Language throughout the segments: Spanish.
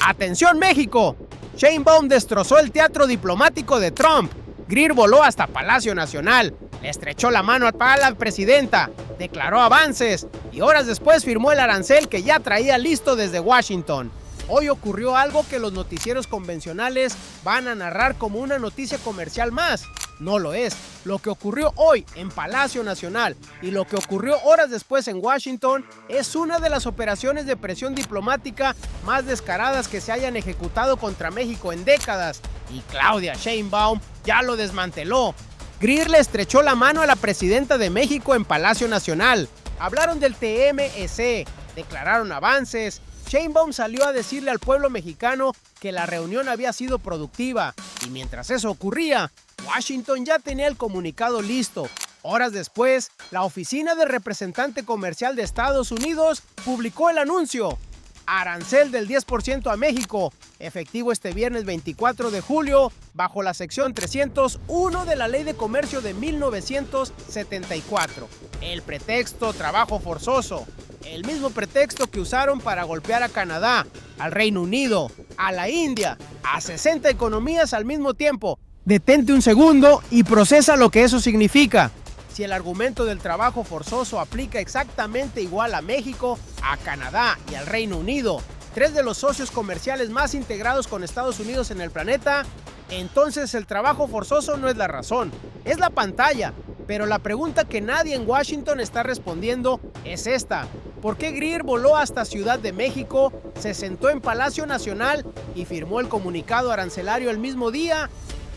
¡Atención México! Sheinbaum destrozó el teatro diplomático de Trump. Greer voló hasta Palacio Nacional, le estrechó la mano a la presidenta, declaró avances y horas después firmó el arancel que ya traía listo desde Washington. Hoy ocurrió algo que los noticieros convencionales van a narrar como una noticia comercial más. No lo es. Lo que ocurrió hoy en Palacio Nacional y lo que ocurrió horas después en Washington es una de las operaciones de presión diplomática más descaradas que se hayan ejecutado contra México en décadas. Y Claudia Sheinbaum ya lo desmanteló. Greer le estrechó la mano a la presidenta de México en Palacio Nacional. Hablaron del TMEC, declararon avances. Sheinbaum salió a decirle al pueblo mexicano que la reunión había sido productiva. Y mientras eso ocurría, Washington ya tenía el comunicado listo. Horas después, la Oficina del Representante Comercial de Estados Unidos publicó el anuncio. Arancel del 10% a México, efectivo este viernes 24 de julio, bajo la sección 301 de la Ley de Comercio de 1974. El pretexto trabajo forzoso. El mismo pretexto que usaron para golpear a Canadá, al Reino Unido, a la India, a 60 economías al mismo tiempo. Detente un segundo y procesa lo que eso significa. Si el argumento del trabajo forzoso aplica exactamente igual a México, a Canadá y al Reino Unido, tres de los socios comerciales más integrados con Estados Unidos en el planeta, entonces el trabajo forzoso no es la razón, es la pantalla. Pero la pregunta que nadie en Washington está respondiendo es esta. ¿Por qué Greer voló hasta Ciudad de México, se sentó en Palacio Nacional y firmó el comunicado arancelario el mismo día?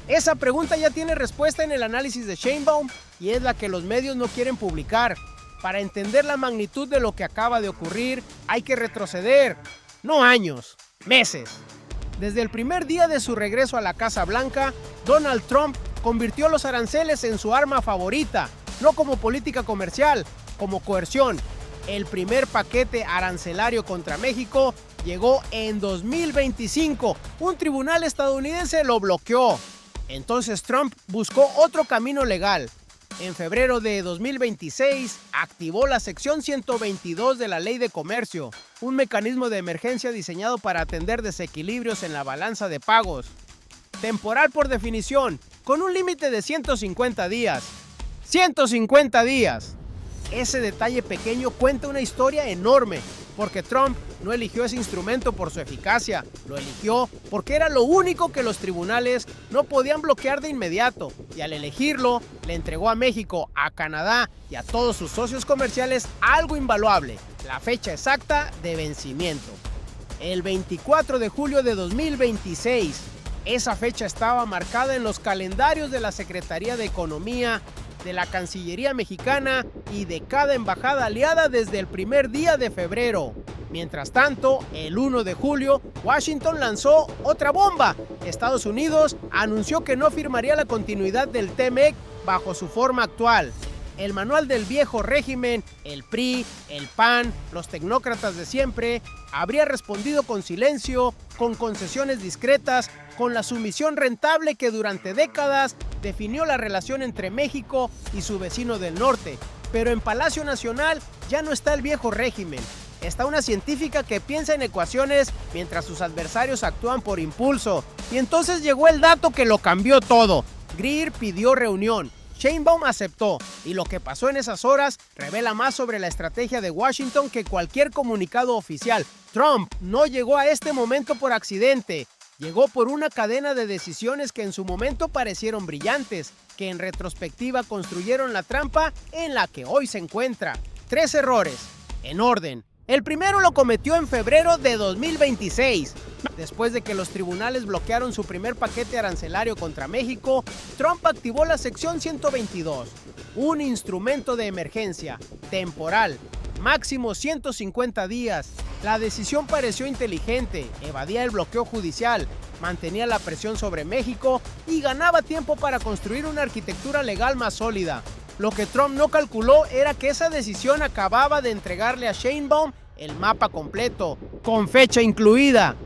Esa pregunta ya tiene respuesta en el análisis de Sheinbaum y es la que los medios no quieren publicar. Para entender la magnitud de lo que acaba de ocurrir, hay que retroceder, no años, meses. Desde el primer día de su regreso a la Casa Blanca, Donald Trump convirtió los aranceles en su arma favorita, no como política comercial, como coerción. El primer paquete arancelario contra México llegó en 2025. Un tribunal estadounidense lo bloqueó. Entonces Trump buscó otro camino legal. En febrero de 2026 activó la sección 122 de la Ley de Comercio, un mecanismo de emergencia diseñado para atender desequilibrios en la balanza de pagos. Temporal por definición, con un límite de 150 días. ¡150 días! Ese detalle pequeño cuenta una historia enorme, porque Trump no eligió ese instrumento por su eficacia, lo eligió porque era lo único que los tribunales no podían bloquear de inmediato, y al elegirlo, le entregó a México, a Canadá y a todos sus socios comerciales algo invaluable, la fecha exacta de vencimiento. El 24 de julio de 2026, esa fecha estaba marcada en los calendarios de la Secretaría de Economía, de la Cancillería mexicana y de cada embajada aliada desde el primer día de febrero. Mientras tanto, el 1 de julio, Washington lanzó otra bomba. Estados Unidos anunció que no firmaría la continuidad del TMEC bajo su forma actual. El manual del viejo régimen, el PRI, el PAN, los tecnócratas de siempre, habría respondido con silencio, con concesiones discretas, con la sumisión rentable que durante décadas definió la relación entre México y su vecino del norte. Pero en Palacio Nacional ya no está el viejo régimen. Está una científica que piensa en ecuaciones mientras sus adversarios actúan por impulso. Y entonces llegó el dato que lo cambió todo. Greer pidió reunión. Sheinbaum aceptó, y lo que pasó en esas horas revela más sobre la estrategia de Washington que cualquier comunicado oficial. Trump no llegó a este momento por accidente. Llegó por una cadena de decisiones que en su momento parecieron brillantes, que en retrospectiva construyeron la trampa en la que hoy se encuentra. 3 errores, en orden. El primero lo cometió en febrero de 2026. Después de que los tribunales bloquearon su primer paquete arancelario contra México, Trump activó la sección 122, un instrumento de emergencia, temporal, máximo 150 días. La decisión pareció inteligente, evadía el bloqueo judicial, mantenía la presión sobre México y ganaba tiempo para construir una arquitectura legal más sólida. Lo que Trump no calculó era que esa decisión acababa de entregarle a Sheinbaum el mapa completo, con fecha incluida.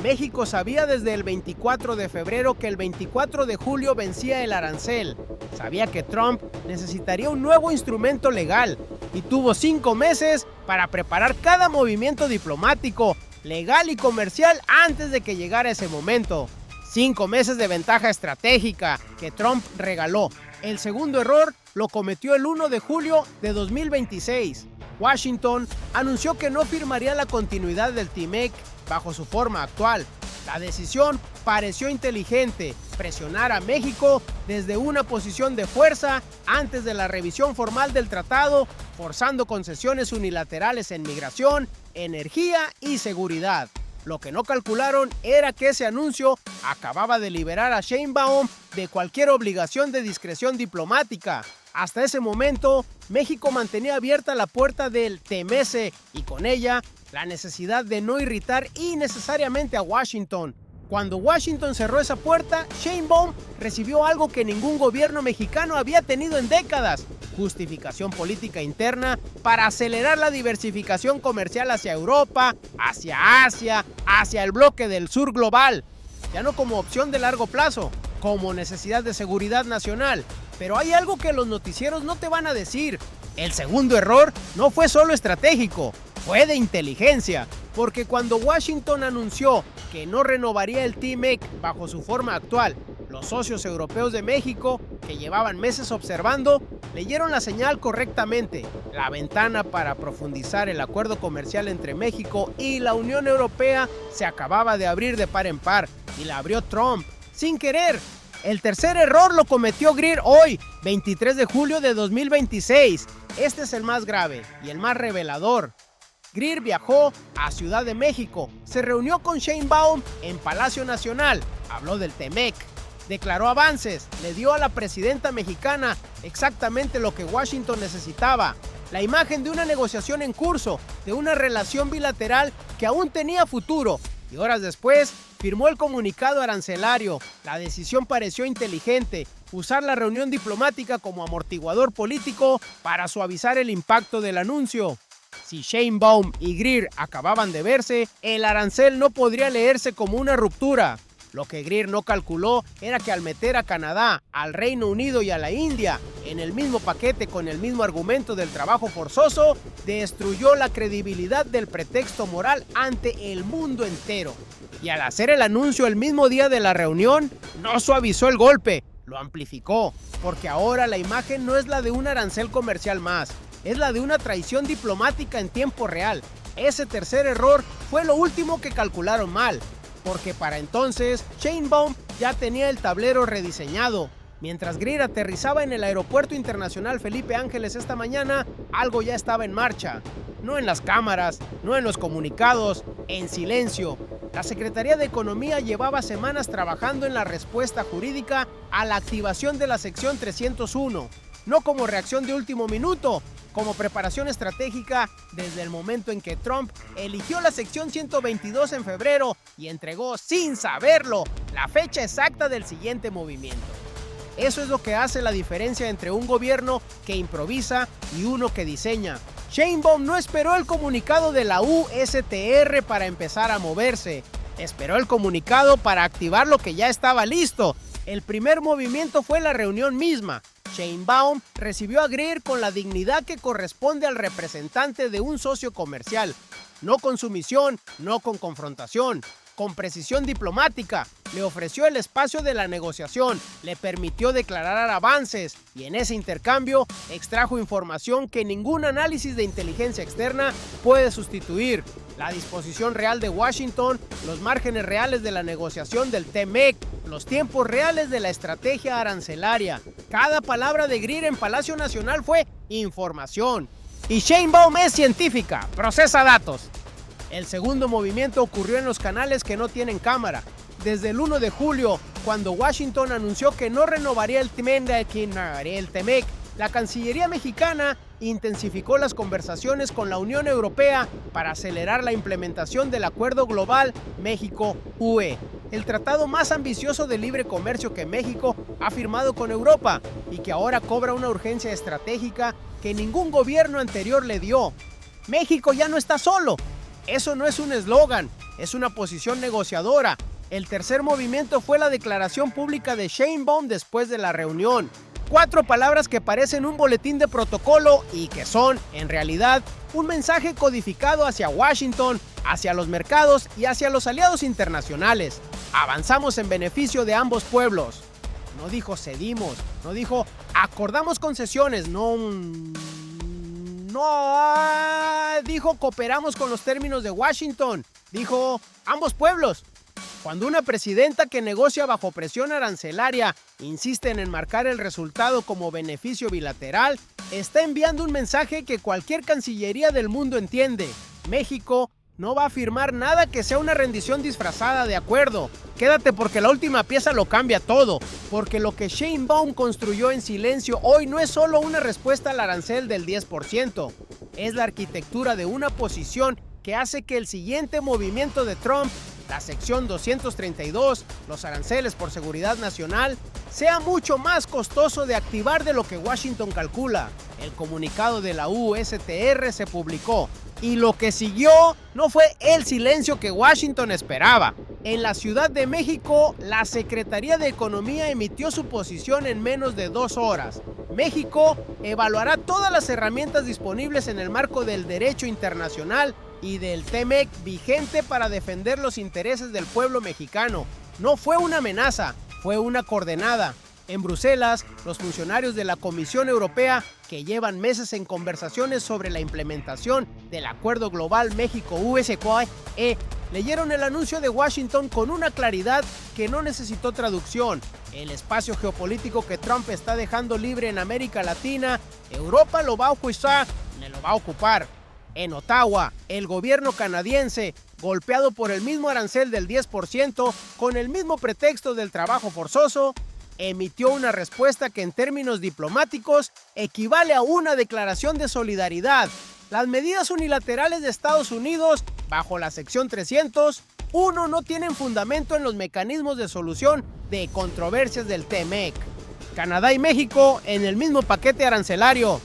México sabía desde el 24 de febrero que el 24 de julio vencía el arancel. Sabía que Trump necesitaría un nuevo instrumento legal y tuvo 5 meses para preparar cada movimiento diplomático, legal y comercial antes de que llegara ese momento. 5 meses de ventaja estratégica que Trump regaló. El segundo error lo cometió el 1 de julio de 2026. Washington anunció que no firmaría la continuidad del TMEC bajo su forma actual. La decisión pareció inteligente, presionar a México desde una posición de fuerza antes de la revisión formal del tratado, forzando concesiones unilaterales en migración, energía y seguridad. Lo que no calcularon era que ese anuncio acababa de liberar a Sheinbaum de cualquier obligación de discreción diplomática. Hasta ese momento, México mantenía abierta la puerta del TMC y con ella la necesidad de no irritar innecesariamente a Washington. Cuando Washington cerró esa puerta, Sheinbaum recibió algo que ningún gobierno mexicano había tenido en décadas: justificación política interna para acelerar la diversificación comercial hacia Europa, hacia Asia, hacia el bloque del sur global. Ya no como opción de largo plazo, como necesidad de seguridad nacional. Pero hay algo que los noticieros no te van a decir. El segundo error no fue solo estratégico, fue de inteligencia. Porque cuando Washington anunció que no renovaría el TMEC bajo su forma actual, los socios europeos de México, que llevaban meses observando, leyeron la señal correctamente. La ventana para profundizar el acuerdo comercial entre México y la Unión Europea se acababa de abrir de par en par, y la abrió Trump, sin querer. El tercer error lo cometió Greer hoy, 23 de julio de 2026. Este es el más grave y el más revelador. Greer viajó a Ciudad de México, se reunió con Sheinbaum en Palacio Nacional, habló del TMEC, declaró avances, le dio a la presidenta mexicana exactamente lo que Washington necesitaba: la imagen de una negociación en curso, de una relación bilateral que aún tenía futuro, y horas después firmó el comunicado arancelario. La decisión pareció inteligente: usar la reunión diplomática como amortiguador político para suavizar el impacto del anuncio. Si Sheinbaum y Greer acababan de verse, el arancel no podría leerse como una ruptura. Lo que Greer no calculó era que al meter a Canadá, al Reino Unido y a la India en el mismo paquete con el mismo argumento del trabajo forzoso, destruyó la credibilidad del pretexto moral ante el mundo entero. Y al hacer el anuncio el mismo día de la reunión, no suavizó el golpe, lo amplificó, porque ahora la imagen no es la de un arancel comercial más, es la de una traición diplomática en tiempo real. Ese tercer error fue lo último que calcularon mal, porque para entonces Sheinbaum ya tenía el tablero rediseñado. Mientras Greer aterrizaba en el Aeropuerto Internacional Felipe Ángeles esta mañana, algo ya estaba en marcha. No en las cámaras, no en los comunicados, en silencio. La Secretaría de Economía llevaba semanas trabajando en la respuesta jurídica a la activación de la sección 301, no como reacción de último minuto, como preparación estratégica desde el momento en que Trump eligió la sección 122 en febrero y entregó, sin saberlo, la fecha exacta del siguiente movimiento. Eso es lo que hace la diferencia entre un gobierno que improvisa y uno que diseña. Sheinbaum no esperó el comunicado de la USTR para empezar a moverse. Esperó el comunicado para activar lo que ya estaba listo. El primer movimiento fue la reunión misma. Sheinbaum recibió a Greer con la dignidad que corresponde al representante de un socio comercial. No con sumisión, no con confrontación, con precisión diplomática. Le ofreció el espacio de la negociación, le permitió declarar avances y en ese intercambio extrajo información que ningún análisis de inteligencia externa puede sustituir. La disposición real de Washington, los márgenes reales de la negociación del TMEC, los tiempos reales de la estrategia arancelaria. Cada palabra de Greer en Palacio Nacional fue información. Y Sheinbaum es científica, procesa datos. El segundo movimiento ocurrió en los canales que no tienen cámara. Desde el 1 de julio, cuando Washington anunció que no renovaría el TMEC, la Cancillería mexicana intensificó las conversaciones con la Unión Europea para acelerar la implementación del Acuerdo Global México-UE, el tratado más ambicioso de libre comercio que México ha firmado con Europa y que ahora cobra una urgencia estratégica que ningún gobierno anterior le dio. México ya no está solo. Eso no es un eslogan, es una posición negociadora. El tercer movimiento fue la declaración pública de Sheinbaum después de la reunión. 4 palabras que parecen un boletín de protocolo y que son, en realidad, un mensaje codificado hacia Washington hacia los mercados y hacia los aliados internacionales. Avanzamos en beneficio de ambos pueblos. No dijo cedimos, no dijo acordamos concesiones, no dijo cooperamos con los términos de Washington, dijo ambos pueblos. Cuando una presidenta que negocia bajo presión arancelaria insiste en enmarcar el resultado como beneficio bilateral, está enviando un mensaje que cualquier cancillería del mundo entiende. México no va a firmar nada que sea una rendición disfrazada de acuerdo. Quédate porque la última pieza lo cambia todo. Porque lo que Sheinbaum construyó en silencio hoy no es solo una respuesta al arancel del 10%. Es la arquitectura de una posición que hace que el siguiente movimiento de Trump, la sección 232, los aranceles por seguridad nacional, sea mucho más costoso de activar de lo que Washington calcula. El comunicado de la USTR se publicó y lo que siguió no fue el silencio que Washington esperaba. En la Ciudad de México, la Secretaría de Economía emitió su posición en menos de 2 horas. México evaluará todas las herramientas disponibles en el marco del derecho internacional y del TMEC vigente para defender los intereses del pueblo mexicano. No fue una amenaza, fue una coordenada. En Bruselas, los funcionarios de la Comisión Europea, que llevan meses en conversaciones sobre la implementación del Acuerdo Global México-USA, leyeron el anuncio de Washington con una claridad que no necesitó traducción. El espacio geopolítico que Trump está dejando libre en América Latina, Europa lo va a ocupar. En Ottawa, el gobierno canadiense, golpeado por el mismo arancel del 10%, con el mismo pretexto del trabajo forzoso, emitió una respuesta que en términos diplomáticos equivale a una declaración de solidaridad. Las medidas unilaterales de Estados Unidos, bajo la sección 301, no tienen fundamento en los mecanismos de solución de controversias del TMEC. Canadá y México en el mismo paquete arancelario.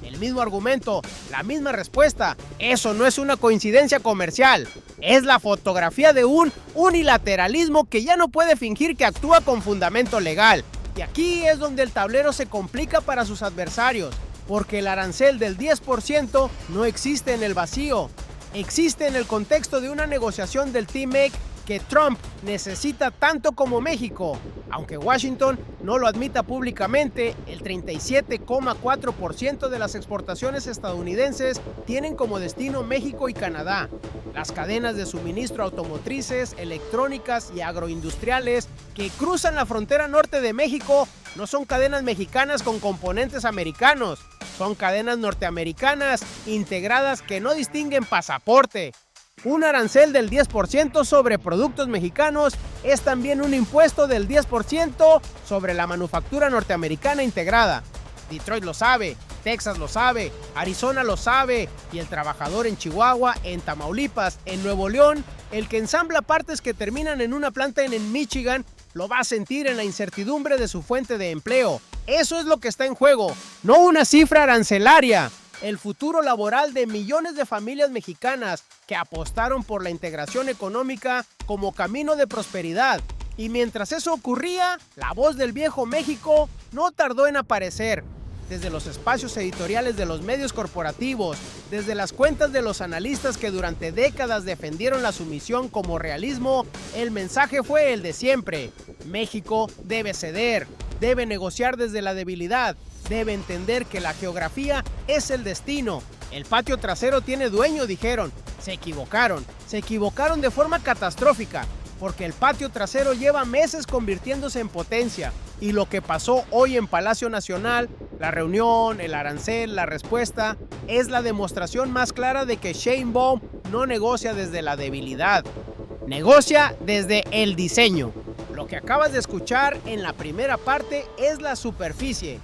El mismo argumento, la misma respuesta. Eso no es una coincidencia comercial. Es la fotografía de un unilateralismo que ya no puede fingir que actúa con fundamento legal. Y aquí es donde el tablero se complica para sus adversarios, porque el arancel del 10% no existe en el vacío. Existe en el contexto de una negociación del TMEC que Trump necesita tanto como México. Aunque Washington no lo admita públicamente, el 37,4% de las exportaciones estadounidenses tienen como destino México y Canadá. Las cadenas de suministro automotrices, electrónicas y agroindustriales que cruzan la frontera norte de México no son cadenas mexicanas con componentes americanos, son cadenas norteamericanas integradas que no distinguen pasaporte. Un arancel del 10% sobre productos mexicanos es también un impuesto del 10% sobre la manufactura norteamericana integrada. Detroit lo sabe, Texas lo sabe, Arizona lo sabe, y el trabajador en Chihuahua, en Tamaulipas, en Nuevo León, el que ensambla partes que terminan en una planta en Michigan, lo va a sentir en la incertidumbre de su fuente de empleo. Eso es lo que está en juego, no una cifra arancelaria. El futuro laboral de millones de familias mexicanas que apostaron por la integración económica como camino de prosperidad. Y mientras eso ocurría, la voz del viejo México no tardó en aparecer. Desde los espacios editoriales de los medios corporativos, desde las cuentas de los analistas que durante décadas defendieron la sumisión como realismo, el mensaje fue el de siempre. México debe ceder, debe negociar desde la debilidad. Debe entender que la geografía es el destino. El patio trasero tiene dueño, dijeron. Se equivocaron de forma catastrófica, porque el patio trasero lleva meses convirtiéndose en potencia. Y lo que pasó hoy en Palacio Nacional, la reunión, el arancel, la respuesta, es la demostración más clara de que Sheinbaum no negocia desde la debilidad. Negocia desde el diseño. Lo que acabas de escuchar en la primera parte es la superficie.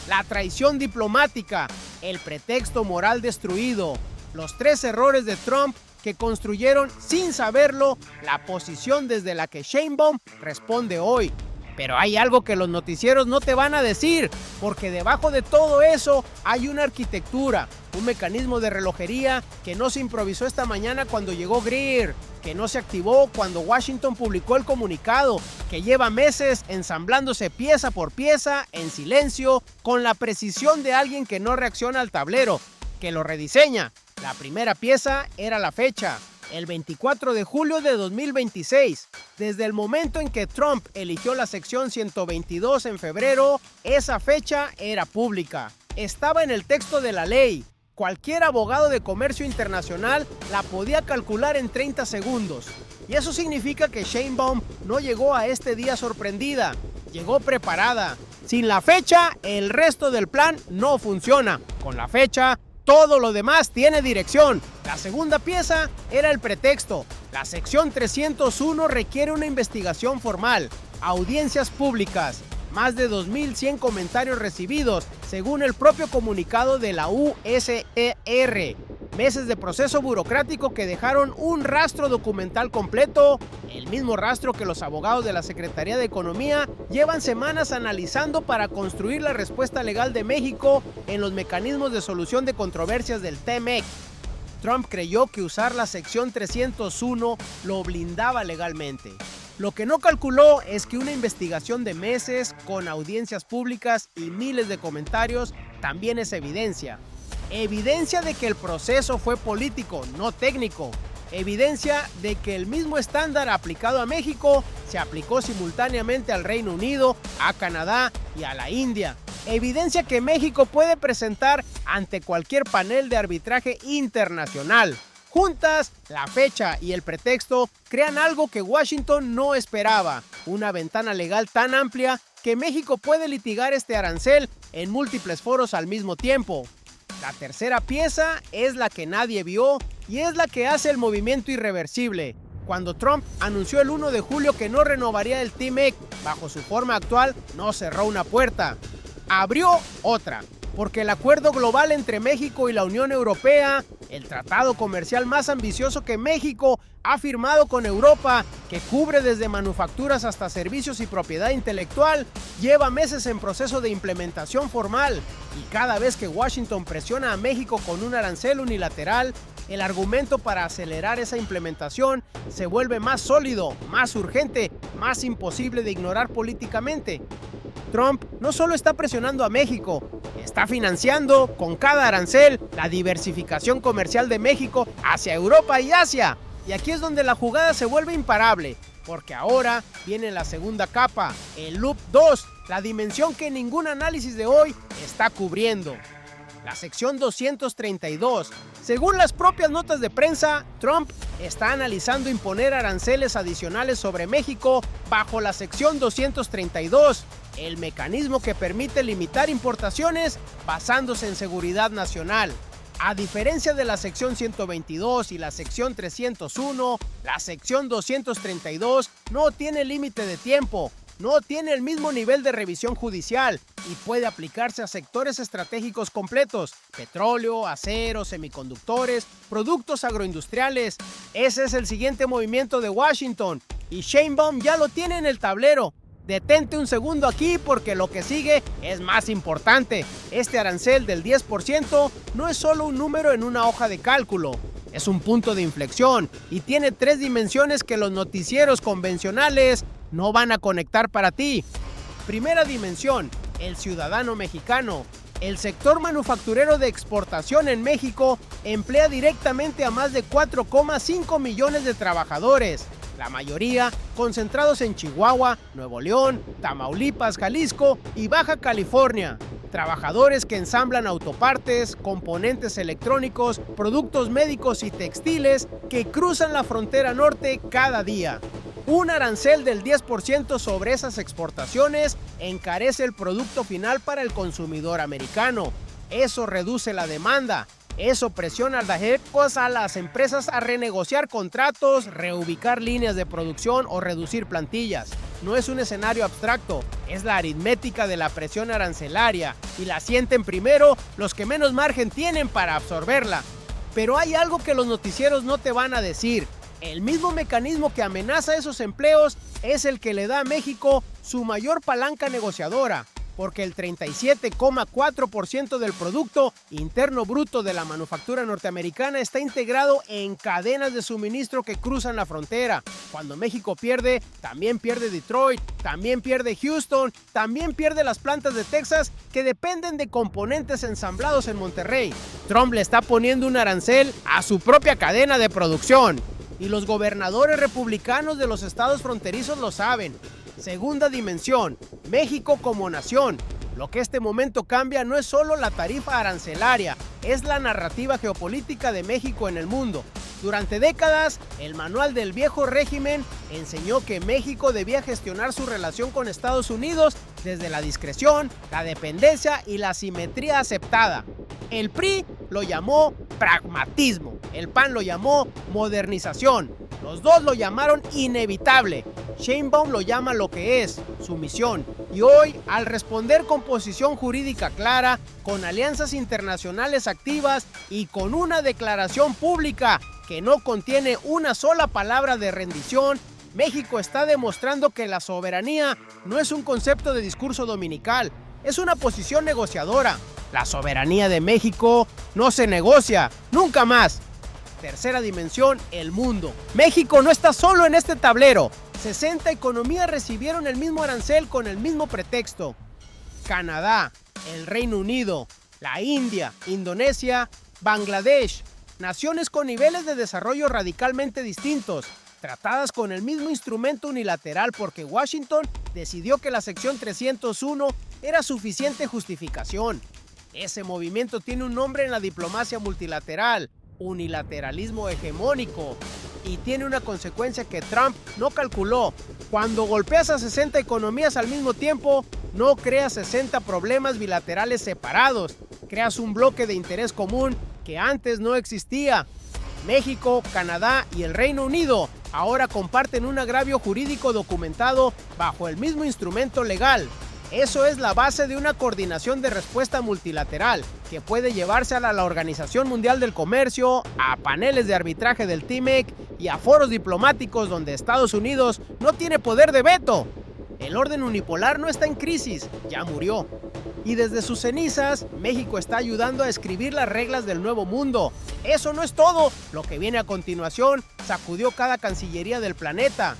La traición diplomática, el pretexto moral destruido, los 3 errores de Trump que construyeron sin saberlo la posición desde la que Sheinbaum responde hoy. Pero hay algo que los noticieros no te van a decir, porque debajo de todo eso hay una arquitectura, un mecanismo de relojería que no se improvisó esta mañana cuando llegó Greer, que no se activó cuando Washington publicó el comunicado, que lleva meses ensamblándose pieza por pieza, en silencio, con la precisión de alguien que no reacciona al tablero, que lo rediseña. La primera pieza era la fecha. el 24 de julio de 2026. Desde el momento en que Trump eligió la sección 122 en febrero, esa fecha era pública. Estaba en el texto de la ley. Cualquier abogado de comercio internacional la podía calcular en 30 segundos. Y eso significa que Sheinbaum no llegó a este día sorprendida, llegó preparada. Sin la fecha, el resto del plan no funciona. Con la fecha, todo lo demás tiene dirección. La segunda pieza era el pretexto. La sección 301 requiere una investigación formal, audiencias públicas, más de 2.100 comentarios recibidos, según el propio comunicado de la USER. Meses de proceso burocrático que dejaron un rastro documental completo, el mismo rastro que los abogados de la Secretaría de Economía llevan semanas analizando para construir la respuesta legal de México en los mecanismos de solución de controversias del TMEC. Trump creyó que usar la sección 301 lo blindaba legalmente. Lo que no calculó es que una investigación de meses, con audiencias públicas y miles de comentarios, también es evidencia. Evidencia de que el proceso fue político, no técnico. Evidencia de que el mismo estándar aplicado a México se aplicó simultáneamente al Reino Unido, a Canadá y a la India. Evidencia que México puede presentar ante cualquier panel de arbitraje internacional. Juntas, la fecha y el pretexto crean algo que Washington no esperaba, una ventana legal tan amplia que México puede litigar este arancel en múltiples foros al mismo tiempo. La tercera pieza es la que nadie vio y es la que hace el movimiento irreversible. Cuando Trump anunció el 1 de julio que no renovaría el TMEC bajo su forma actual, no cerró una puerta, abrió otra. Porque el acuerdo global entre México y la Unión Europea, el tratado comercial más ambicioso que México ha firmado con Europa, que cubre desde manufacturas hasta servicios y propiedad intelectual, lleva meses en proceso de implementación formal. Y cada vez que Washington presiona a México con un arancel unilateral, el argumento para acelerar esa implementación se vuelve más sólido, más urgente, más imposible de ignorar políticamente. Trump no solo está presionando a México, está financiando con cada arancel la diversificación comercial de México hacia Europa y Asia. Y aquí es donde la jugada se vuelve imparable, porque ahora viene la segunda capa, el Loop 2, la dimensión que ningún análisis de hoy está cubriendo. La sección 232. Según las propias notas de prensa, Trump está analizando imponer aranceles adicionales sobre México bajo la sección 232, el mecanismo que permite limitar importaciones basándose en seguridad nacional. A diferencia de la sección 122 y la sección 301, la sección 232 no tiene límite de tiempo, no tiene el mismo nivel de revisión judicial y puede aplicarse a sectores estratégicos completos: petróleo, acero, semiconductores, productos agroindustriales. Ese es el siguiente movimiento de Washington y Sheinbaum ya lo tiene en el tablero. Detente un segundo aquí porque lo que sigue es más importante. Este arancel del 10% no es solo un número en una hoja de cálculo, es un punto de inflexión y tiene 3 dimensiones que los noticieros convencionales no van a conectar para ti. Primera dimensión, el ciudadano mexicano. El sector manufacturero de exportación en México emplea directamente a más de 4,5 millones de trabajadores, la mayoría concentrados en Chihuahua, Nuevo León, Tamaulipas, Jalisco y Baja California. Trabajadores que ensamblan autopartes, componentes electrónicos, productos médicos y textiles que cruzan la frontera norte cada día. Un arancel del 10% sobre esas exportaciones encarece el producto final para el consumidor americano. Eso reduce la demanda. Eso presiona a las empresas a renegociar contratos, reubicar líneas de producción o reducir plantillas. No es un escenario abstracto, es la aritmética de la presión arancelaria y la sienten primero los que menos margen tienen para absorberla. Pero hay algo que los noticieros no te van a decir. El mismo mecanismo que amenaza esos empleos es el que le da a México su mayor palanca negociadora, porque el 37,4% del Producto Interno Bruto de la manufactura norteamericana está integrado en cadenas de suministro que cruzan la frontera. Cuando México pierde, también pierde Detroit, también pierde Houston, también pierde las plantas de Texas que dependen de componentes ensamblados en Monterrey. Trump le está poniendo un arancel a su propia cadena de producción. y los gobernadores republicanos de los estados fronterizos lo saben. Segunda dimensión, México como nación. Lo que este momento cambia no es solo la tarifa arancelaria, es la narrativa geopolítica de México en el mundo. Durante décadas, el manual del viejo régimen enseñó que México debía gestionar su relación con Estados Unidos desde la discreción, la dependencia y la simetría aceptada. El PRI lo llamó pragmatismo, el PAN lo llamó modernización, los dos lo llamaron inevitable. Sheinbaum lo llama lo que es, sumisión. Y hoy, al responder con posición jurídica clara, con alianzas internacionales activas y con una declaración pública que no contiene una sola palabra de rendición, México está demostrando que la soberanía no es un concepto de discurso dominical, es una posición negociadora. La soberanía de México no se negocia, nunca más. Tercera dimensión, el mundo. México no está solo en este tablero. 60 economías recibieron el mismo arancel con el mismo pretexto. Canadá, el Reino Unido, la India, Indonesia, Bangladesh, naciones con niveles de desarrollo radicalmente distintos, tratadas con el mismo instrumento unilateral porque Washington decidió que la sección 301 era suficiente justificación. Ese movimiento tiene un nombre en la diplomacia multilateral: unilateralismo hegemónico, y tiene una consecuencia que Trump no calculó. Cuando golpeas a 60 economías al mismo tiempo, no creas 60 problemas bilaterales separados, creas un bloque de interés común que antes no existía. México, Canadá y el Reino Unido ahora comparten un agravio jurídico documentado bajo el mismo instrumento legal. Eso es la base de una coordinación de respuesta multilateral que puede llevarse a la Organización Mundial del Comercio, a paneles de arbitraje del TMEC y a foros diplomáticos donde Estados Unidos no tiene poder de veto. El orden unipolar no está en crisis, ya murió. Y desde sus cenizas, México está ayudando a escribir las reglas del nuevo mundo. Eso no es todo. Lo que viene a continuación sacudió cada cancillería del planeta.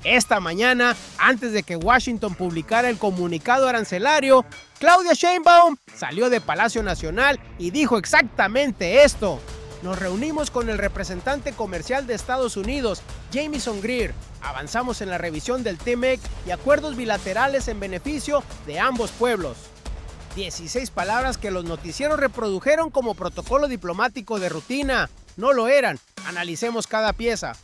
Esta mañana, antes de que Washington publicara el comunicado arancelario, Claudia Sheinbaum salió de Palacio Nacional y dijo exactamente esto. Nos reunimos con el representante comercial de Estados Unidos, Jamieson Greer. Avanzamos en la revisión del TMEC y acuerdos bilaterales en beneficio de ambos pueblos. 16 palabras que los noticieros reprodujeron como protocolo diplomático de rutina. No lo eran. Analicemos cada pieza.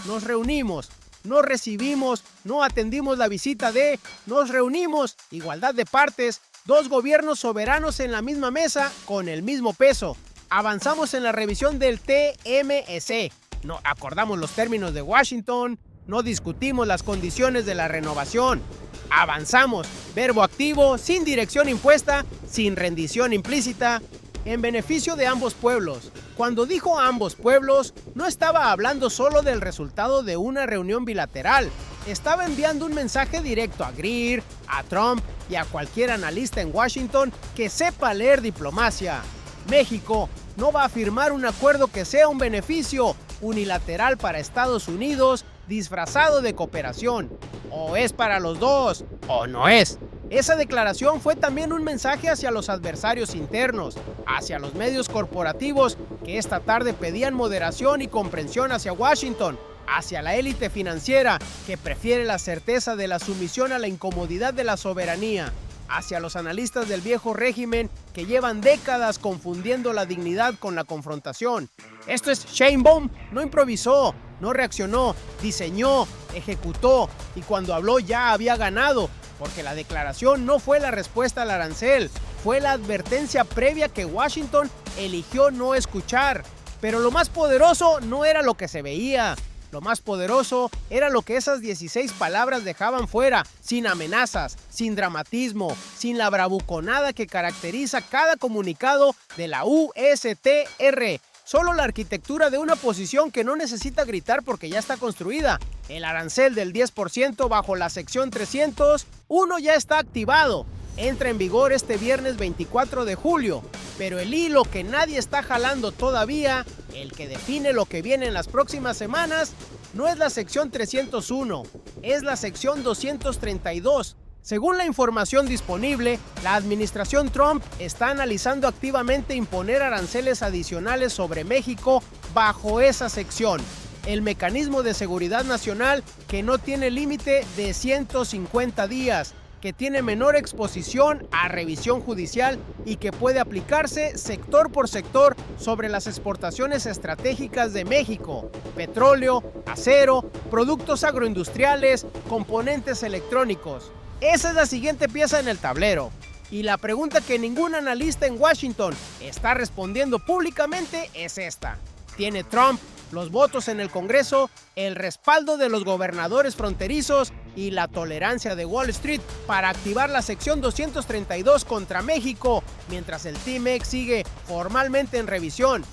Nos reunimos. No recibimos, no atendimos la visita de, nos reunimos, igualdad de partes, dos gobiernos soberanos en la misma mesa con el mismo peso. Avanzamos en la revisión del TMEC, no acordamos los términos de Washington, no discutimos las condiciones de la renovación. Avanzamos, verbo activo, sin dirección impuesta, sin rendición implícita, en beneficio de ambos pueblos. Cuando dijo ambos pueblos, no estaba hablando solo del resultado de una reunión bilateral. Estaba enviando un mensaje directo a Greer, a Trump y a cualquier analista en Washington que sepa leer diplomacia. México no va a firmar un acuerdo que sea un beneficio unilateral para Estados Unidos disfrazado de cooperación. O es para los dos, o no es. Esa declaración fue también un mensaje hacia los adversarios internos, hacia los medios corporativos que esta tarde pedían moderación y comprensión hacia Washington, hacia la élite financiera que prefiere la certeza de la sumisión a la incomodidad de la soberanía, hacia los analistas del viejo régimen que llevan décadas confundiendo la dignidad con la confrontación. Esto es Sheinbaum, no improvisó, no reaccionó, diseñó, ejecutó y cuando habló ya había ganado. Porque la declaración no fue la respuesta al arancel, fue la advertencia previa que Washington eligió no escuchar. Pero lo más poderoso no era lo que se veía, lo más poderoso era lo que esas 16 palabras dejaban fuera, sin amenazas, sin dramatismo, sin la bravuconada que caracteriza cada comunicado de la USTR. Solo la arquitectura de una posición que no necesita gritar porque ya está construida. El arancel del 10% bajo la sección 301 ya está activado. Entra en vigor este viernes 24 de julio. Pero el hilo que nadie está jalando todavía, el que define lo que viene en las próximas semanas, no es la sección 301, es la sección 232. Según la información disponible, la administración Trump está analizando activamente imponer aranceles adicionales sobre México bajo esa sección. el mecanismo de seguridad nacional que no tiene límite de 150 días, que tiene menor exposición a revisión judicial y que puede aplicarse sector por sector sobre las exportaciones estratégicas de México: petróleo, acero, productos agroindustriales, componentes electrónicos. Esa es la siguiente pieza en el tablero. Y la pregunta que ningún analista en Washington está respondiendo públicamente es esta: ¿tiene Trump los votos en el Congreso, el respaldo de los gobernadores fronterizos y la tolerancia de Wall Street para activar la sección 232 contra México mientras el TMEC sigue formalmente en revisión?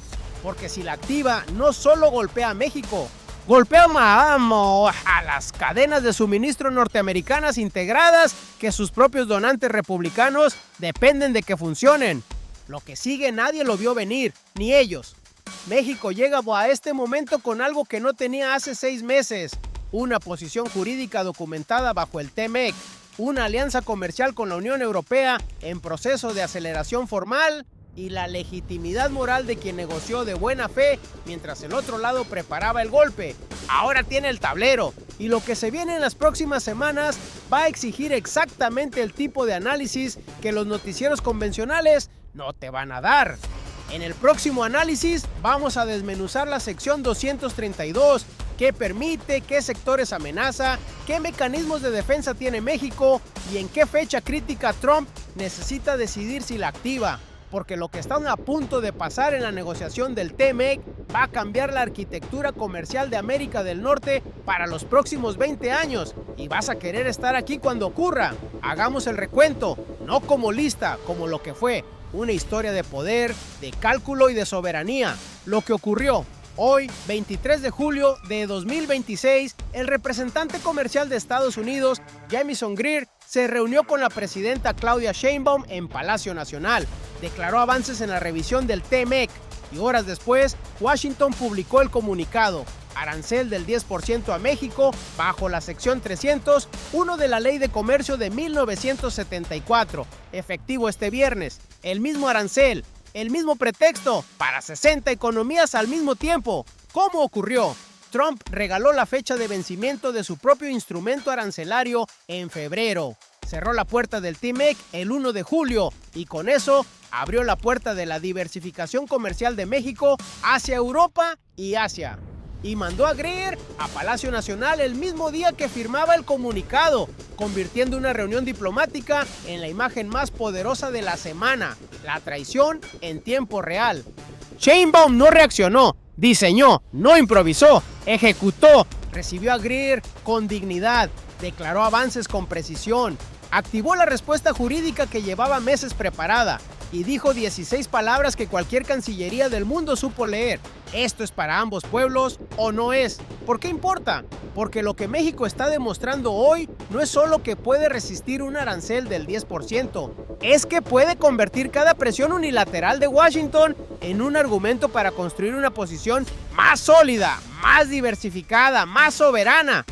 Porque si la activa, no solo golpea a México, golpea a las cadenas de suministro norteamericanas integradas que sus propios donantes republicanos dependen de que funcionen. Lo que sigue nadie lo vio venir, ni ellos. México llega a este momento con algo que no tenía hace 6 meses, una posición jurídica documentada bajo el TMEC, una alianza comercial con la Unión Europea en proceso de aceleración formal y la legitimidad moral de quien negoció de buena fe mientras el otro lado preparaba el golpe. Ahora tiene el tablero y lo que se viene en las próximas semanas va a exigir exactamente el tipo de análisis que los noticieros convencionales no te van a dar. En el próximo análisis vamos a desmenuzar la sección 232, qué permite, qué sectores amenaza, qué mecanismos de defensa tiene México y en qué fecha crítica Trump necesita decidir si la activa. Porque lo que está a punto de pasar en la negociación del TMEC va a cambiar la arquitectura comercial de América del Norte para los próximos 20 años y vas a querer estar aquí cuando ocurra. Hagamos el recuento, no como lista, como lo que fue una historia de poder, de cálculo y de soberanía. Lo que ocurrió hoy, 23 de julio de 2026, el representante comercial de Estados Unidos, Jamieson Greer, se reunió con la presidenta Claudia Sheinbaum en Palacio Nacional. Declaró avances en la revisión del TMEC y horas después, Washington publicó el comunicado: arancel del 10% a México bajo la sección 301 de la Ley de Comercio de 1974, efectivo este viernes. El mismo arancel, el mismo pretexto para 60 economías al mismo tiempo. ¿Cómo ocurrió? Trump regaló la fecha de vencimiento de su propio instrumento arancelario en febrero. Cerró la puerta del TMEC el 1 de julio y con eso abrió la puerta de la diversificación comercial de México hacia Europa y Asia. Y mandó a Greer a Palacio Nacional el mismo día que firmaba el comunicado, convirtiendo una reunión diplomática en la imagen más poderosa de la semana: la traición en tiempo real. Sheinbaum no reaccionó, diseñó, no improvisó, ejecutó, recibió a Greer con dignidad, declaró avances con precisión, activó la respuesta jurídica que llevaba meses preparada y dijo 16 palabras que cualquier cancillería del mundo supo leer. ¿Esto es para ambos pueblos o no es? ¿Por qué importa? Porque lo que México está demostrando hoy no es solo que puede resistir un arancel del 10%, es que puede convertir cada presión unilateral de Washington en un argumento para construir una posición más sólida, más diversificada, más soberana.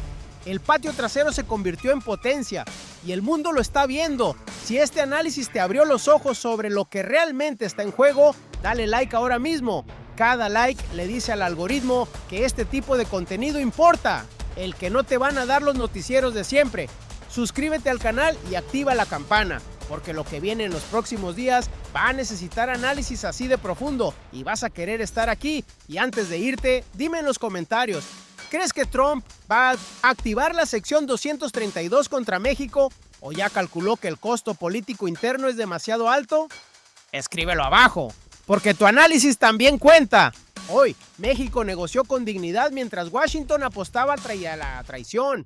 El patio trasero se convirtió en potencia y el mundo lo está viendo. Si este análisis te abrió los ojos sobre lo que realmente está en juego, dale like ahora mismo. Cada like le dice al algoritmo que este tipo de contenido importa, el que no te van a dar los noticieros de siempre. Suscríbete al canal y activa la campana, porque lo que viene en los próximos días va a necesitar análisis así de profundo y vas a querer estar aquí. Y antes de irte, dime en los comentarios: ¿crees que Trump va a activar la sección 232 contra México o ya calculó que el costo político interno es demasiado alto? Escríbelo abajo, porque tu análisis también cuenta. Hoy, México negoció con dignidad mientras Washington apostaba a la traición.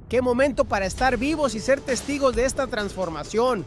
¡Qué momento para estar vivos y ser testigos de esta transformación!